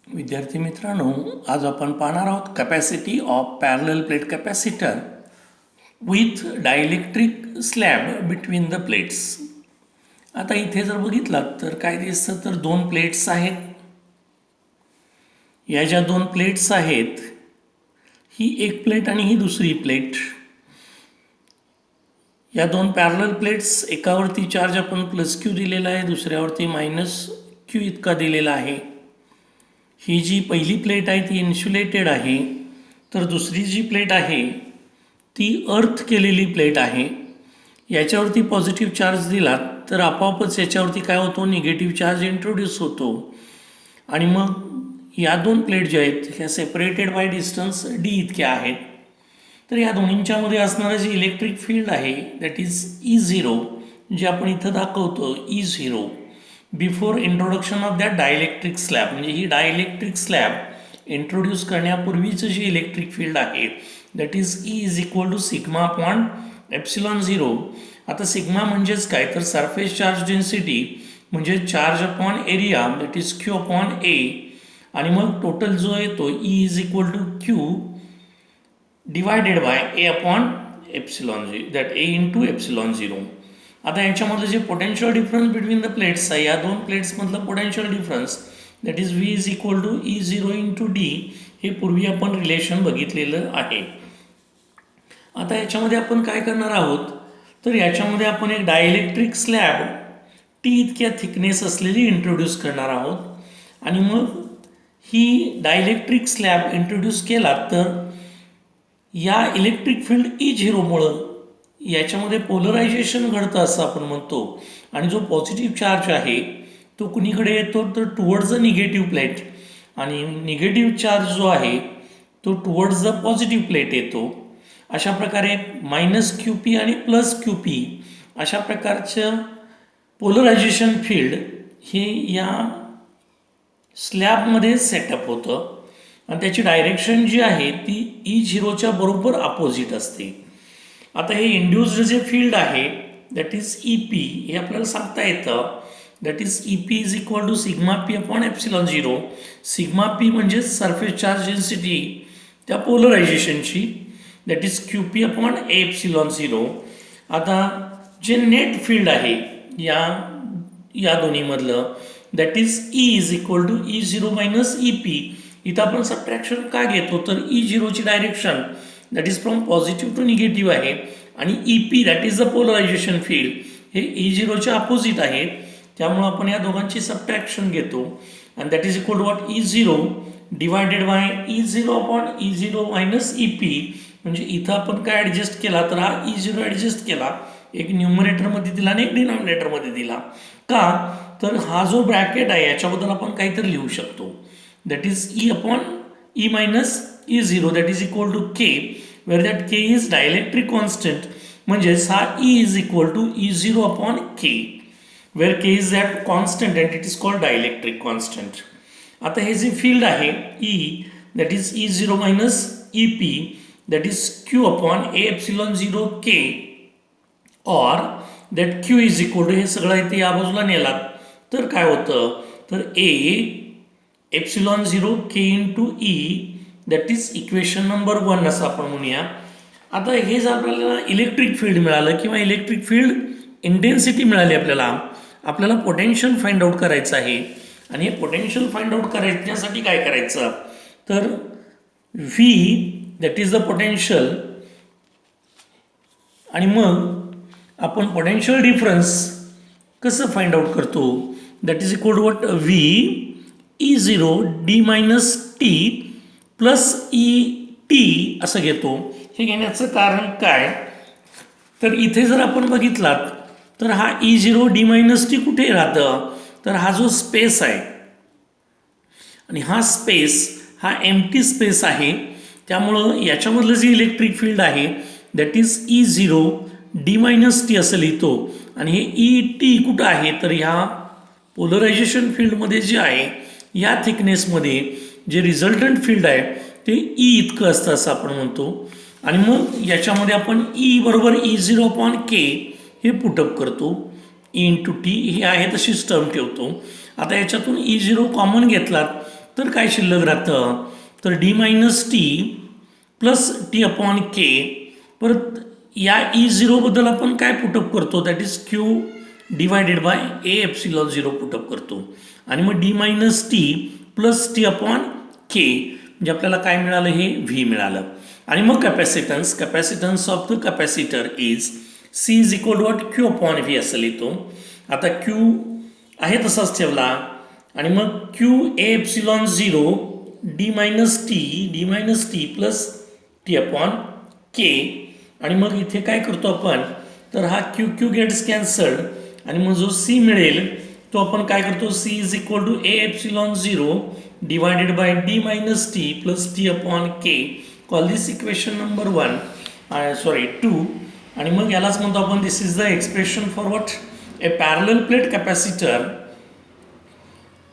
विद्यार्थी मित्रांनो, आज आपण पाहणार आहोत capacity of parallel plate capacitor with dielectric slab between the plates. आता इथे जर बघितलात तर काय दिसतं, तर दोन प्लेट्स आहेत. या ज्या दोन प्लेट्स आहेत, ही एक प्लेट आणि ही दुसरी प्लेट. या दोन पॅरलल प्लेट्स, एकावरती चार्ज आपण +Q दिलेला आहे, दुसऱ्यावरती -Q इतका दिलेला आहे. ही जी पहिली प्लेट आहे ती इन्सुलेटेड आहे, तर दुसरी जी प्लेट आहे ती अर्थ केलेली प्लेट आहे. याच्यावरती पॉझिटिव्ह चार्ज दिला तर आपोआपच याच्यावरती काय होतो, निगेटिव्ह चार्ज इंट्रोड्यूस होतो. आणि मग या दोन प्लेट ज्या आहेत ह्या सेपरेटेड बाय डिस्टन्स d इतक्या आहेत. तर या दोन्हींच्यामध्ये असणारं जे इलेक्ट्रिक फील्ड आहे दॅट इज E0, जे आपण इथं दाखवतो E0 before introduction of that dielectric slab. म्हणजे ही डायलेक्ट्रिक स्लॅब इंट्रोड्यूस करण्यापूर्वीचं जे इलेक्ट्रिक फील्ड आहे दॅट इज E =σ/ε0. आता सिग्मा म्हणजेच काय, तर सरफेस चार्ज डेन्सिटी म्हणजे charge upon area that is Q/A. आणि मग टोटल जो येतो E=Q divided by A/ε0 that A × ε0. आता यांच्यामधलं जे potential difference between the plates आहे, या दोन प्लेट्समधलं potential difference that is V E0 × D, हे पूर्वी आपण रिलेशन बघितलेलं आहे. आता याच्यामध्ये आपण काय करणार आहोत, तर याच्यामध्ये आपण एक डायलेक्ट्रिक स्लॅब T इतक्या थिकनेस असलेली इंट्रोड्यूस करणार आहोत. आणि मग ही डायलेक्ट्रिक स्लॅब इंट्रोड्यूस केला तर या इलेक्ट्रिक फील्ड E0मुळं याच्यामध्ये पोलरायझेशन घडतं असं आपण म्हणतो. आणि जो पॉझिटिव्ह चार्ज आहे तो कुणीकडे येतो, तर टुवर्ड्स द निगेटिव्ह प्लेट. आणि निगेटिव्ह चार्ज जो आहे तो टुवर्ड्स द पॉझिटिव्ह प्लेट येतो. अशा प्रकारे -QP आणि +QP अशा प्रकारचं पोलरायझेशन फील्ड हे या स्लॅबमध्ये सेटअप होतं. आणि त्याची डायरेक्शन जी आहे ती E0च्या बरोबर अपोजिट असते. आता हे इंड्युस्ड जे फील्ड आहे दॅट इज EP, हे आपल्याला सांगता येतं that is EP =σp/ε0. σp म्हणजे सरफेस चार्ज डेन्सिटी त्या पोलरायझेशनची दॅट इज Qp/ε0. आता जे नेट फील्ड आहे या दोन्हीमधलं दॅट इज E=E0 - EP. इथं आपण सबट्रॅक्शन का घेतो, तर E0ची direction that is from positive to negative आहे आणि EP that is the polarisation field हे E0च्या अपोजिट आहे. त्यामुळं आपण या दोघांची सबट्रॅक्शन घेतो आणि that is equal to what, E0 divided by E0/E0 - EP. म्हणजे इथं आपण काय ॲडजस्ट केला, तर हा E0 ॲडजस्ट केला, एक न्यूमरेटरमध्ये दिला आणि एक डिनॉमिनेटरमध्ये दिला. का, तर हा जो ब्रॅकेट आहे याच्याबद्दल आपण काहीतरी लिहू शकतो that is E/E - E0 that is equal to K, where that K is dielectric constant. म्हणजेच हा E E0/K, where K is that constant and it is called dielectric constant. आता हे जे फील्ड आहे E that is E0 - EP that is Q/A/ε0K, or that Q is equal to, हे सगळं इथे या बाजूला नेलात तर काय होतं, तर A/ε0K × E that is equation number 1 असं आपण म्हणूया. आता हे जर आपल्याला इलेक्ट्रिक फील्ड मिळालं किंवा इलेक्ट्रिक फील्ड इंटेन्सिटी मिळाली, आपल्याला पोटेन्शियल फाइंड आउट करायचं आहे. आणि हे पोटेन्शियल फाइंड आउट करायच्यासाठी काय करायचं, तर V that is the potential. आणि मग आपण पोटेन्शियल डिफरन्स कसं फाइंड आउट करतो, that is equal to what, V E0 D - T +ET असं घेतो. हे घेण्याचं कारण काय, तर इथे जर आपण बघितलात तर हा E0 D - T कुठे राहतं, तर हा जो स्पेस आहे आणि हा स्पेस हा एम्प्टी स्पेस आहे. त्यामुळं याच्यामधलं जे इलेक्ट्रिक फील्ड आहे that is E0 D - T असं लिहितो. आणि हे ET कुठं आहे, तर ह्या पोलरायझेशन फील्डमध्ये जे आहे या थिकनेसमध्ये जे रिझल्टंट फील्ड आहे ते E इतकं असतं असं आपण म्हणतो. आणि मग याच्यामध्ये आपण E = E0/K हे पुटअप करतो. E × T हे आहे तशीच टर्म ठेवतो. आता याच्यातून E0 कॉमन घेतलात तर काय शिल्लक राहतं, तर D minus T plus T upon K. परत या E0बद्दल आपण काय पुटअप करतो, that is Q divided by A epsilon 0 put up करतो. आणि मग D minus T plus T upon K म्हणजे आपल्याला काय मिळालं, हे व्ही मिळालं. आणि मग capacitance of the capacitor is C is equal to what, Q upon V असं लिहितो. आता क्यू आहे तसाच ठेवला आणि मग क्यू ए epsilon 0 D minus T plus T upon K. आणि मग इथे काय करतो आपण, तर हा क्यू गेट्स कॅन्सल्ड आणि मग जो सी मिळेल तो आपण काय करतो, C is equal to A epsilon 0 divided by D minus T plus T upon K. Call this equation number 2. आणि मग यालाच म्हणतो आपण this is the expression for what, a parallel plate capacitor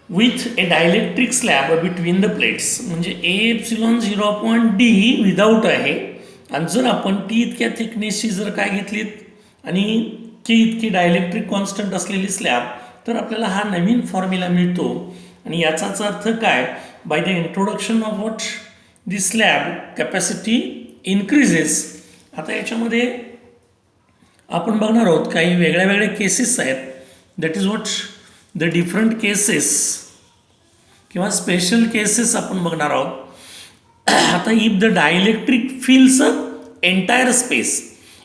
with a dielectric slab between the plates. म्हणजे A epsilon 0 upon D without आहे आणि जर आपण टी इतक्या थिकनेसची जर काय घेतलीत आणि के इतकी डायलेक्ट्रिक कॉन्स्टंट असलेली स्लॅब, तर आपल्याला हा नवीन फॉर्म्युला मिळतो. आणि याचाच अर्थ काय, by the introduction of what the slab capacity increases. आता याच्यामध्ये आपण बघणार आहोत काही वेगळ्या वेगळ्या केसेस आहेत, that is what the different cases किंवा स्पेशल केसेस आपण बघणार आहोत. आता if the dielectric fills entire space,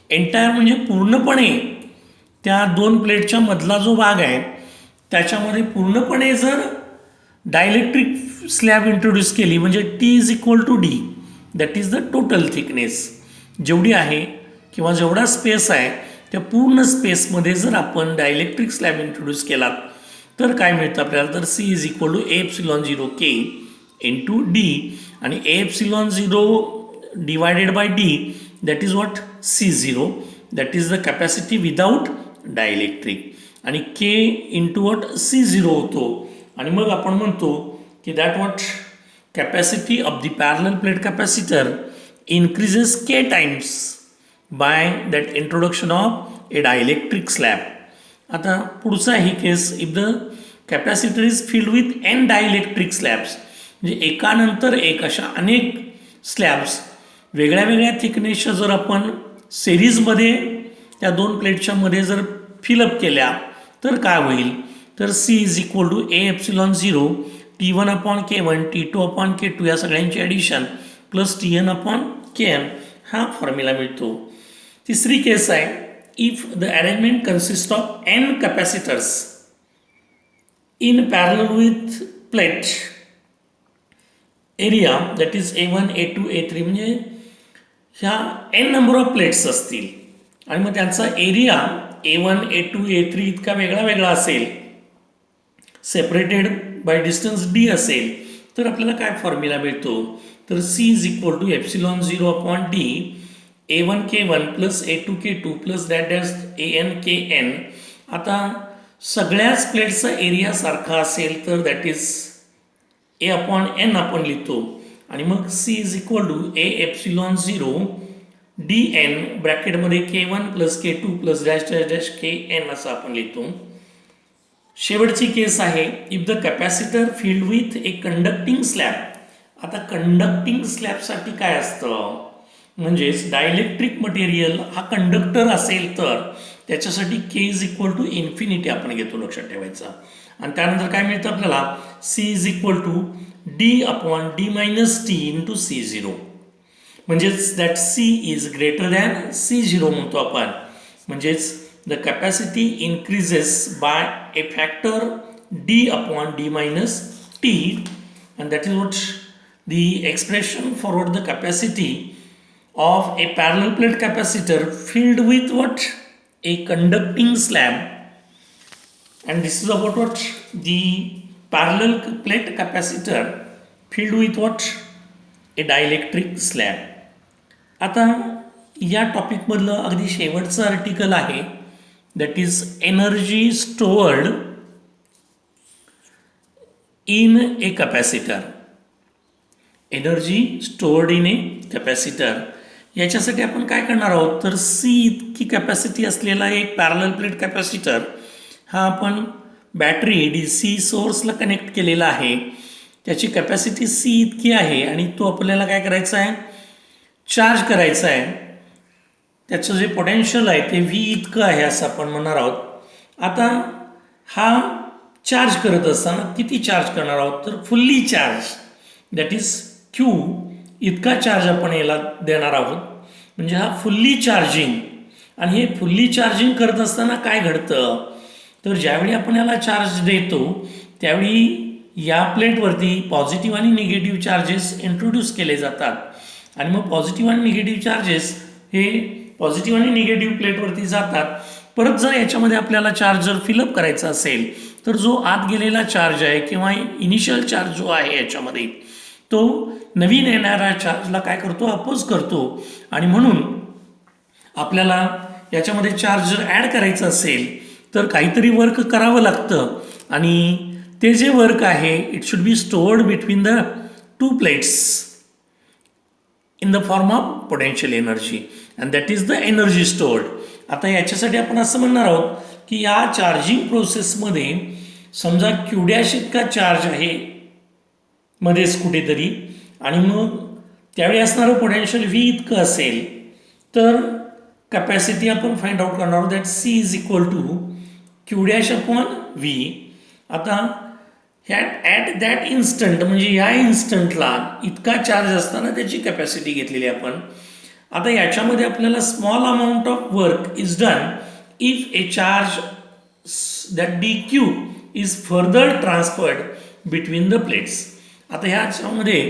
entire म्हणजे पूर्णपणे त्या दोन प्लेटच्या मधला जो भाग आहे त्याच्यामध्ये पूर्णपणे जर डायलेक्ट्रिक स्लॅब इंट्रोड्यूस केली, म्हणजे T is equal to D, that is the total thickness जेवढी आहे किंवा जेवढा स्पेस आहे त्या पूर्ण स्पेसमध्ये जर आपण डायलेक्ट्रिक स्लॅब इंट्रोड्यूस केला तर काय मिळतं आपल्याला, तर C is equal to A epsilon 0 K into D. आणि A epsilon 0 divided by D that is what C0, that is the capacity without dielectric. आणि के इंटू व्हॉट C0 होतो. आणि मग आपण म्हणतो की that what capacity of the parallel plate capacitor increases K times by that introduction of a dielectric slab. आता पुढचा ही case, if the capacitor is filled with an dielectric slabs, म्हणजे एकानंतर एक अशा अनेक स्लॅब्स वेगळ्या वेगळ्या थिकनेसच्या जर आपण सिरीजमध्ये त्या दोन प्लेटच्या मध्ये जर फिलअप केल्या तर काय होईल, तर C is equal to A epsilon 0 T1 upon K1 T2 upon K2 या सगळ्यांची addition plus TN upon KN हा फॉर्म्युला मिळतो. तिसरी केस आहे, if the arrangement consist of N capacitors in parallel with plate area that is A1 A2 A3, म्हणजे ह्या N number of plates असतील आणि मग त्यांचा एरिया A1 A2 A3 इतका वेगळा वेगळा असेल, सेपरेटेड बाय डिस्टन्स D असेल, तर आपल्याला काय फॉर्म्युला मिळतो, तर C is equal to epsilon 0 upon D A1 K1 plus A2 K2 plus that dash AN KN. आता सगळ्याच प्लेटचा एरिया सारखा असेल तर that is A upon N आपण लिहितो. आणि मग C is equal to A epsilon 0 DN ब्रॅकेटमध्ये K1 plus K2 plus dash dash dash KN असं आपण लिहितो. शेवटची केस आहे, if the capacitor filled with a conducting slab. आता कंडक्टिंग स्लॅबसाठी काय असतं, म्हणजेच डायलेक्ट्रिक मटेरियल हा कंडक्टर असेल तर त्याच्यासाठी K is equal to infinity आपण घेतो, लक्षात ठेवायचा. आणि त्यानंतर काय मिळतं आपल्याला, C is equal to D upon D minus T into C0, म्हणजेच that C is greater than C0 म्हणतो आपण. म्हणजेच the capacity increases by a factor D upon D minus T and that is what the expression forward the capacity of a parallel plate capacitor filled with what, a conducting slab, and this is about what the parallel plate capacitor filled with what, a dielectric slab. आता या topic मधलं अगदी शेवटचं article आहे, that is energy stored in A capacitor. Energy stored in A capacitor याच्यासाठी आपण काय करणार आहोत, तर सी इतकी कॅपॅसिटी असलेला एक पॅरलल प्लेट कॅपॅसिटर हा आपण बॅटरी DC सोर्सला कनेक्ट केलेला आहे. त्याची कॅपॅसिटी सी इतकी आहे आणि तो आपल्याला काय करायचा आहे, चार्ज करायचा आहे. त्याचं जे पोटेन्शियल आहे ते व्ही इतकं आहे असं आपण म्हणणार आहोत. आता हा चार्ज करत असताना किती चार्ज करणार आहोत, तर fully charge, that is Q इतका चार्ज आपण याला देणार आहोत. म्हणजे हा फुल्ली चार्जिंग. आणि हे फुल्ली चार्जिंग करत असताना काय घडतं, तर ज्यावेळी आपण याला चार्ज देतो त्यावेळी या प्लेटवरती पॉझिटिव्ह आणि निगेटिव्ह चार्जेस इंट्रोड्यूस केले जातात. आणि मग पॉझिटिव्ह आणि निगेटिव्ह चार्जेस हे पॉझिटिव्ह आणि निगेटिव्ह प्लेटवरती जातात. परत जर याच्यामध्ये आपल्याला चार्ज जर फिलअप करायचा असेल तर जो आत गेलेला चार्ज आहे किंवा इनिशियल चार्ज जो आहे याच्यामध्ये तो नवीन येणाऱ्या चार्जला काय करतो, अपोज करतो. आणि म्हणून आपल्याला याच्यामध्ये चार्ज जर ॲड करायचं असेल तर काहीतरी वर्क करावं लागतं. आणि ते जे वर्क आहे it should be stored between the two plates in the form of potential energy and that is the energy stored. आता याच्यासाठी आपण असं म्हणणार आहोत की या चार्जिंग प्रोसेसमध्ये समजा क्यू डॅश इतका चार्ज आहे मध्येच कुठेतरी आणि मग त्यावेळी असणारं पोटेन्शियल व्ही इतकं असेल तर कॅपॅसिटी आपण फाइंड आउट करणार आहोत, that C is equal to Q dash upon V. आता ॲट दॅट इन्स्टंट म्हणजे या इन्स्टंटला इतका चार्ज असताना त्याची कॅपॅसिटी घेतलेली आपण. आता याच्यामध्ये आपल्याला small amount of work is done if A charge that D Q is further transferred between the plates. आता ह्याच्यामध्ये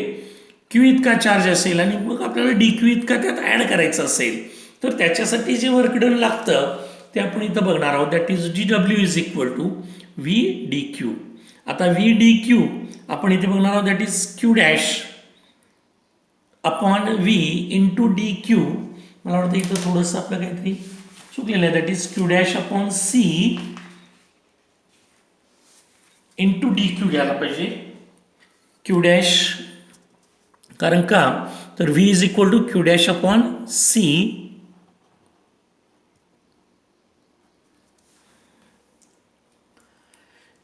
क्यू इतका चार्ज असेल आणि मग आपल्याला डी क्यू इतका त्यात ॲड करायचं असेल तर त्याच्यासाठी जे वर्क डन लागतं ते आपण इथं बघणार आहोत, that is D W is equal to V D Q. आता व्ही डी क्यू आपण इथे बघणार आहोत, that is Q dash upon V into D Q. मला वाटतं इथं थोडंसं आपलं काहीतरी चुकलेलं आहे, that is Q dash upon C into D Q घ्यायला पाहिजे, क्यू डॅश. कारण का तर V is equal to Q dash upon C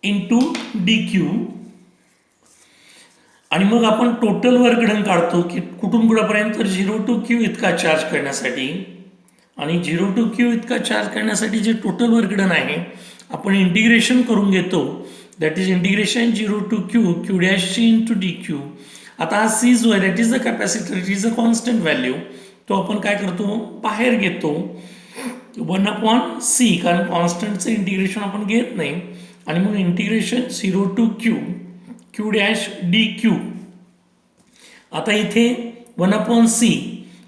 into D Q. आणि मग आपण टोटल वर्क डन काढतो की कुठून कुठंपर्यंत, तर 0 to Q इतका चार्ज करण्यासाठी. आणि 0 to Q इतका चार्ज करण्यासाठी जे टोटल वर्क डन आहे आपण इंटिग्रेशन करून घेतो, that is integration 0 to Q Q dash C into D Q. आता हा सी जो आहे that is the capacitor, it is a constant value. तो आपण काय करतो, बाहेर घेतो 1/c, कारण कॉन्स्टंटचं इंटिग्रेशन आपण घेत नाही. आणि मग integration 0 to Q Q dash D Q. आता इथे 1/c.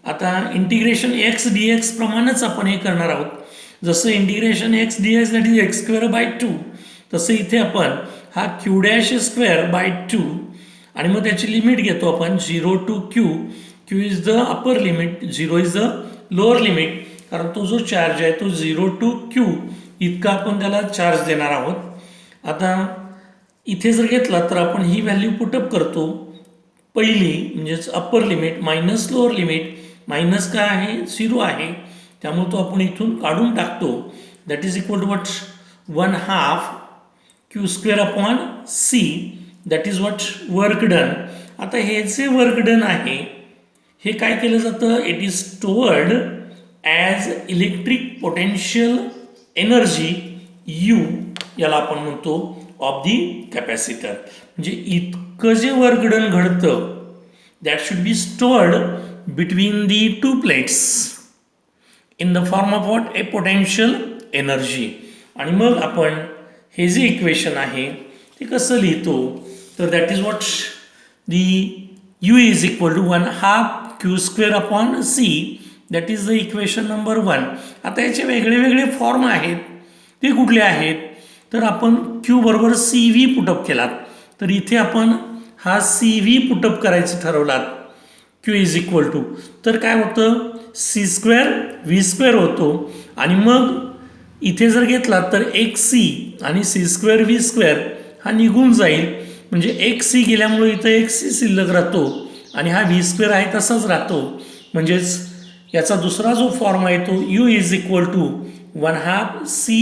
आता इंटिग्रेशन एक्स डी एक्स प्रमाणेच आपण हे करणार आहोत. जसं integration x D x that is x square by 2 तसं इथे आपण हा क्यू डॅश स्क्वेअर बाय 2 आणि मग त्याची लिमिट घेतो आपण 0 to Q. Q is the upper limit, 0 is the lower limit. कारण तो जो चार्ज आहे तो 0 to Q इतका आपण त्याला चार्ज देणार आहोत. आता इथे जर घेतला तर आपण ही व्हॅल्यू पुटअप करतो. पहिली म्हणजेच upper limit minus lower limit. Minus काय आहे, 0 आहे, त्यामुळे तो आपण इथून काढून टाकतो. That is equal to what 1/2 Q square upon C, that is what work done. आता हे जे वर्क डन आहे हे काय केलं जातं, it is stored as electric potential energy you, याला आपण म्हणतो ऑफ दी कॅपॅसिटर. म्हणजे इतकं जे वर्क डन घडतं that should be stored between the to plates in the form of what A potential energy. आणि मग आपण हे जे इक्वेशन आहे ते कसं लिहितो, तर that is what the U is equal to 1/2 Q square upon C, that is the equation number 1. आता याचे वेगळे वेगळे फॉर्म आहेत, ते कुठले आहेत, तर आपण क्यू बरोबर सी व्ही पुटअप केलात तर इथे आपण हा सी व्ही पुटअप करायचं ठरवलात क्यू इज इक्वल टू, तर काय होतं सी स्क्वेअर व्ही स्क्वेअर होतो. आणि मग इथे जर घेतला तर एक सी आणि सी स्क्वेअर व्ही स्क्वेअर हा निघून जाईल. म्हणजे एक सी गेल्यामुळे इथं एक सी शिल्लक राहतो आणि हा व्ही स्क्वेअर आहे तसाच राहतो. म्हणजेच याचा दुसरा जो फॉर्म आहे तो U is equal to 1/2 C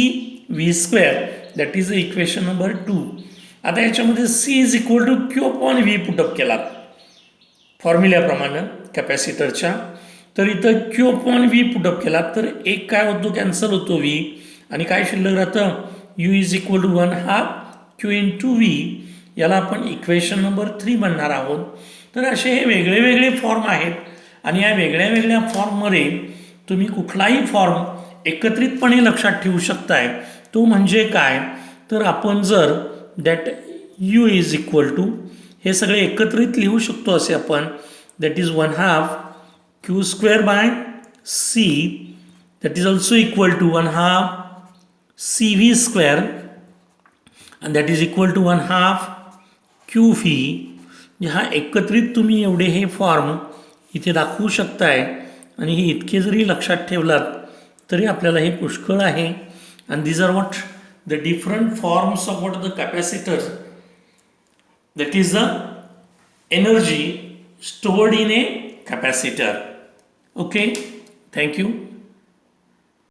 V square, that is the equation number 2. आता याच्यामध्ये C is equal to Q upon V put up केलात फॉर्म्युल्याप्रमाणे कॅपॅसिटरच्या, तर इथं क्यू अपॉन व्ही पुटअप केला तर एक काय होतो, कॅन्सल होतो व्ही, आणि काय शिल्लक राहतं, U is equal to 1/2 Q into V. याला आपण इक्वेशन नंबर 3 म्हणणार आहोत. तर असे हे वेगळे वेगळे फॉर्म आहेत आणि या वेगळ्या वेगळ्या फॉर्ममध्ये तुम्ही कुठलाही फॉर्म एकत्रितपणे लक्षात ठेवू शकताय. तो म्हणजे काय, तर आपण जर that U is equal to हे सगळे एकत्रित लिहू शकतो असे आपण, that is 1/2 Q square by C, that is also equal to 1/2 C V square, and that is equal to 1/2 Q V. ह्या एकत्रित तुम्ही एवढे हे फॉर्म इथे दाखवू शकताय आणि हे इतके जरी लक्षात ठेवलात तरी आपल्याला हे पुष्कळ आहे. आणि these are what the different forms of what the capacitors, that is the energy stored in a capacitor. Okay, thank you.